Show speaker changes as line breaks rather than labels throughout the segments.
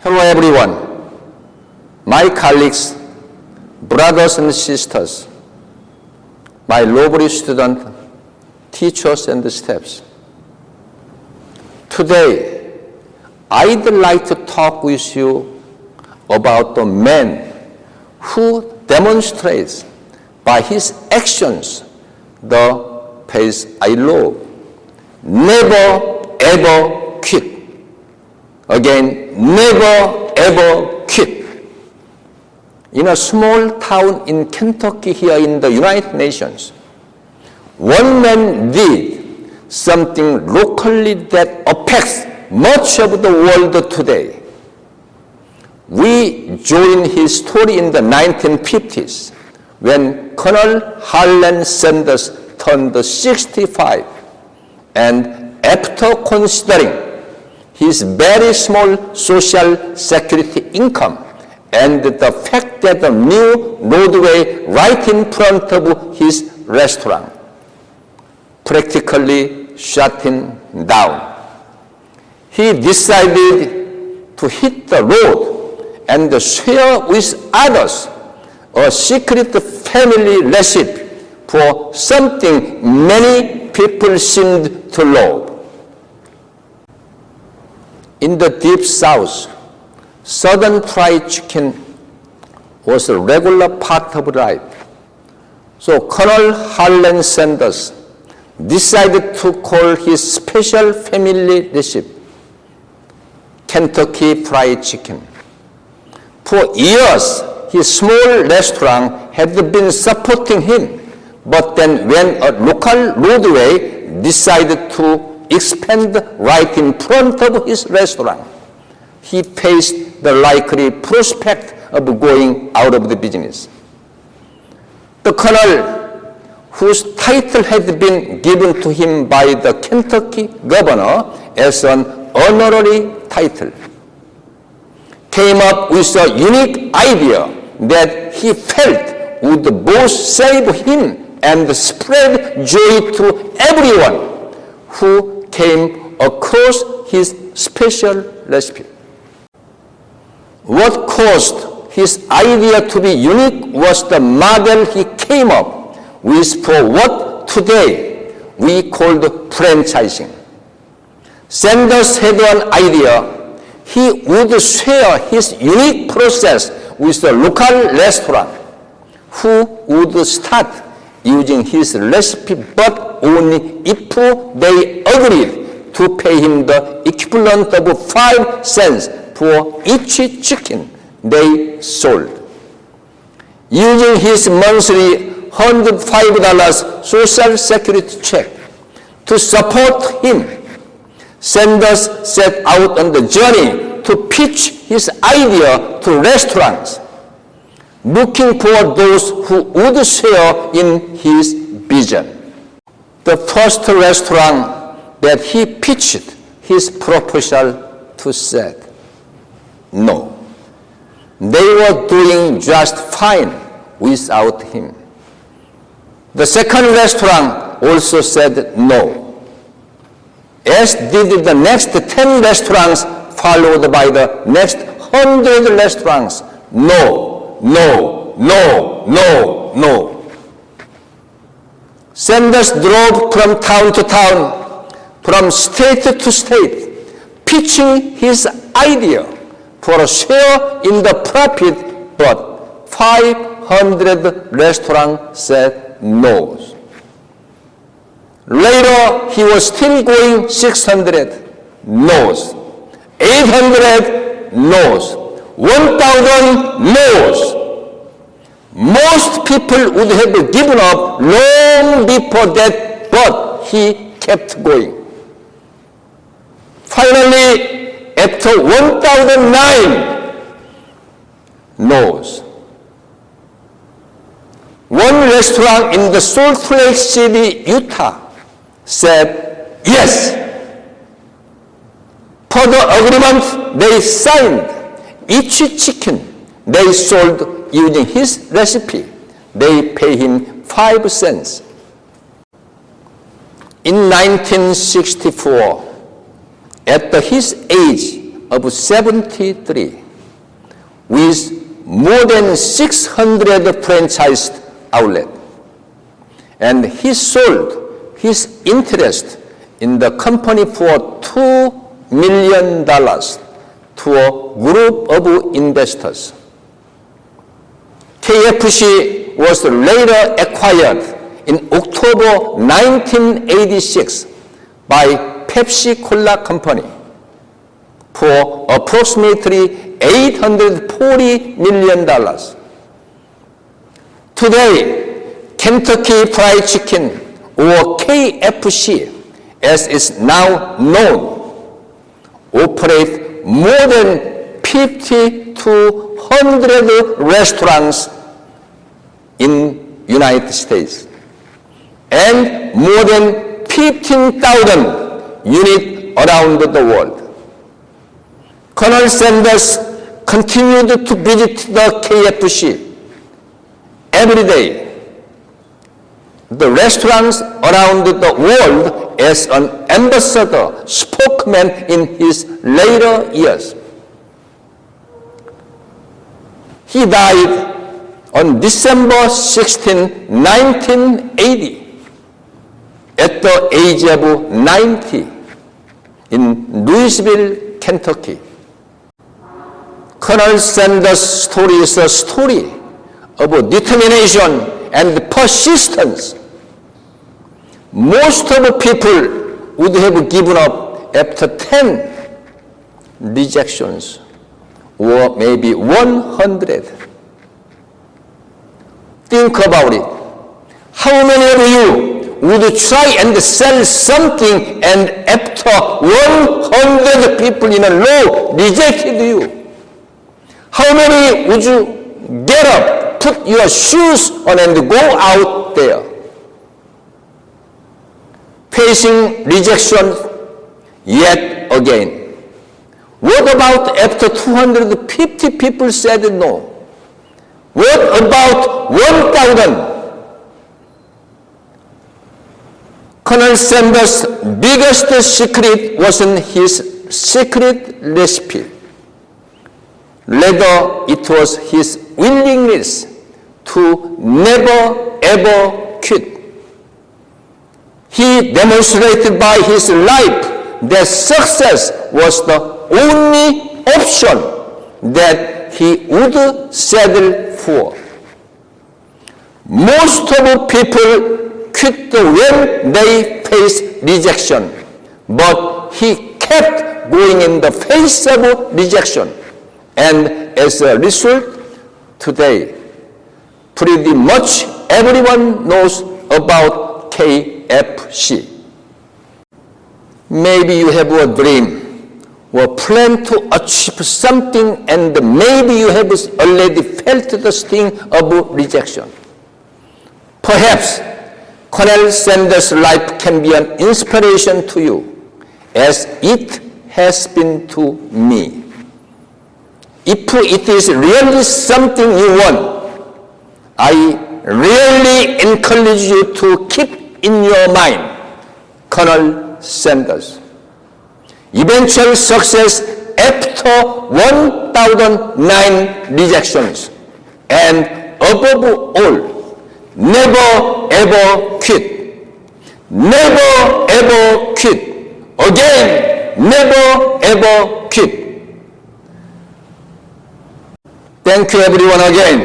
Hello everyone, my colleagues, brothers and sisters, my lovely students, teachers and staffs. Today, I'd like to talk with you about the man who demonstrates by his actions the pace I love. Never ever quit. Again, never ever quit. In a small town in Kentucky here in the United Nations, one man did something locally that affects much of the world today. We join his story in the 1950s when Colonel Harland Sanders turned 65, and after considering his very small social security income and the fact that the new roadway right in front of his restaurant practically shut him down, he decided to hit the road and share with others a secret family recipe for something many people seemed to love. In the deep South, Southern fried chicken was a regular part of life. So Colonel Harland Sanders decided to call his special family recipe Kentucky Fried Chicken. For years, his small restaurant had been supporting him, but then when a local roadway decided to expand right in front of his restaurant, he faced the likely prospect of going out of the business. The colonel, whose title had been given to him by the Kentucky governor as an honorary title, came up with a unique idea that he felt would both save him and spread joy to everyone who came across his special recipe. What caused his idea to be unique was the model he came up with for what today we call franchising. Sanders had an idea. He would share his unique process with the local restaurant, who would start using his recipe, but only if they agreed to pay him the equivalent of 5 cents for each chicken they sold. Using his monthly $105 social security check to support him, Sanders set out on the journey to pitch his idea to restaurants, looking for those who would share in his vision. The first restaurant that he pitched his proposal to said no. They were doing just fine without him. The second restaurant also said no, as did the next 10 restaurants, followed by the next 100 restaurants. No, no, no, no, no. Sanders drove from town to town, from state to state, pitching his idea for a share in the profit, but 500 restaurants said no. Later, he was still going 600 no's, 800 no's, 1,000 no's. Most people would have given up long before that, but he kept going. Finally, after 1,009 no's, one restaurant in the Salt Lake City, Utah, said yes. Per the agreement they signed, each chicken they sold using his recipe, they pay him 5 cents. In 1964, at his age of 73 with more than 600 franchised outlets. And he sold his interest in the company for $2 million to a group of investors. KFC was later acquired in October 1986 by PepsiCo Company for approximately $840 million. Today, Kentucky Fried Chicken, or KFC, as it's now known, operates more than 50 to 100 restaurants in United States and more than 15,000 units around the world. Colonel Sanders continued to visit the KFC every day, the restaurants around the world as an ambassador, spokesman in his later years. He died on December 16, 1980, at the age of 90 in Louisville, Kentucky. Colonel Sanders' story is a story of determination and persistence. Most of the people would have given up after 10 rejections or maybe 100. Think about it. How many of you would try and sell something and after 100 people in a row rejected you? How many would you get up, put your shoes on and go out there? Facing rejection yet again. What about after 250 people said no? What about 1,000? Colonel Sanders' biggest secret wasn't his secret recipe. Rather, it was his willingness to never ever quit. He demonstrated by his life that success was the only option that he would settle for. Most of people quit when they face rejection, but he kept going in the face of rejection. And as a result, today, pretty much everyone knows about KFC. Maybe you have a dream or plan to achieve something, and maybe you have already felt the sting of rejection. Perhaps Colonel Sanders' life can be an inspiration to you, as it has been to me. If it is really something you want, I really encourage you to keep in your mind Colonel Sanders. Eventual success after 1,009 rejections, and above all, never ever quit. Never ever quit. Again, never ever quit. Thank you everyone again.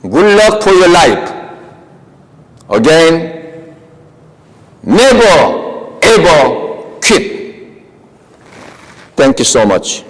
Good luck for your life. Again, never ever quit. Thank you so much.